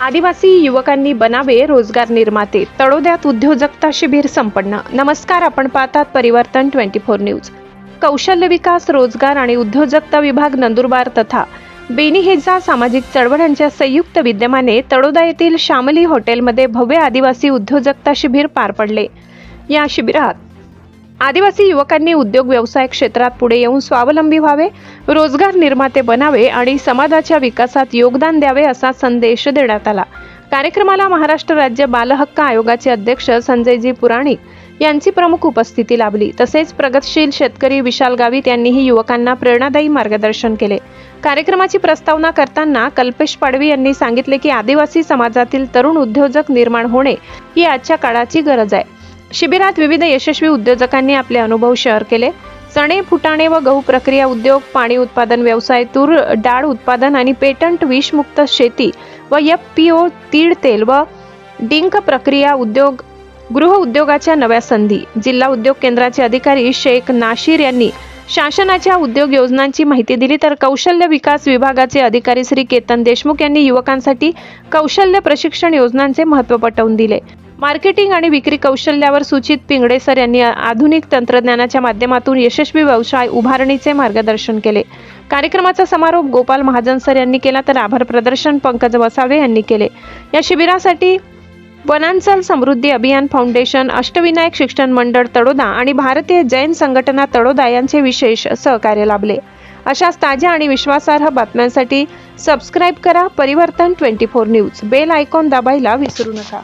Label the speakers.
Speaker 1: आदिवासी युवकांनी बनावे रोजगार निर्माते, तळोद्यात उद्योजकता शिबिर संपन्न। नमस्कार, आपण पाहतात परिवर्तन 24 न्यूज। कौशल्य विकास, रोजगार आणि उद्योजकता विभाग नंदुरबार तथा बेनी हेजा सामाजिक चळवळींच्या संयुक्त विद्यमाने तळोदा येथील शामली हॉटेलमध्ये भव्य आदिवासी उद्योजकता शिबिर पार पडले। या शिबिरात आदिवासी युवकांनी उद्योग व्यवसाय क्षेत्रात पुढे येऊन स्वावलंबी व्हावे, रोजगार निर्माते बनावे आणि समाजाच्या विकासात योगदान द्यावे असा संदेश देण्यात आला। कार्यक्रमाला महाराष्ट्र राज्य बाल हक्क आयोगाचे अध्यक्ष संजयजी पुराणिक यांची प्रमुख उपस्थिती लाभली। तसेच प्रगतशील शेतकरी विशाल गावित यांनीही युवकांना प्रेरणादायी मार्गदर्शन केले। कार्यक्रमाची प्रस्तावना करताना कल्पेश पाडवी यांनी सांगितले की आदिवासी समाजातील तरुण उद्योजक निर्माण होणे ही आजच्या काळाची गरज आहे। शिबिरात विविध यशस्वी उद्योजकांनी आपले अनुभव शेअर केले। चणे, फुटाणे व गहू प्रक्रिया उद्योग, पाणी उत्पादन व्यवसाय, तूर डाळ उत्पादन आणि पेटंट, विषमुक्त शेती व FPO, तीळ तेल व डिंक प्रक्रिया उद्योग, गृह उद्योगाच्या नव्या संधी। जिल्हा उद्योग केंद्राचे अधिकारी शेख नाशिर यांनी शासनाच्या उद्योग योजनांची माहिती दिली, तर कौशल्य विकास विभागाचे अधिकारी श्री केतन देशमुख यांनी युवकांसाठी कौशल्य प्रशिक्षण योजनांचे महत्त्व पटवून दिले। मार्केटिंग आणि विक्री कौशल्यावर सूचित पिंगडे सर यांनी आधुनिक तंत्रज्ञानाच्या माध्यमातून यशस्वी व्यवसाय उभारणीचे मार्गदर्शन केले। कार्यक्रमाचा समारोप गोपाल महाजन सर यांनी केला, तर आभार प्रदर्शन पंकज वसावे यांनी केले। या शिबिरासाठी वनांचल समृद्धी अभियान फाउंडेशन, अष्टविनायक शिक्षण मंडळ तळोदा आणि भारतीय जैन संघटना तळोदा यांचे विशेष सहकार्य लाभले। अशाच ताज्या आणि विश्वासार्ह बातम्यांसाठी सबस्क्राइब करा परिवर्तन 24 न्यूज। बेल आयकॉन दाबायला विसरू नका।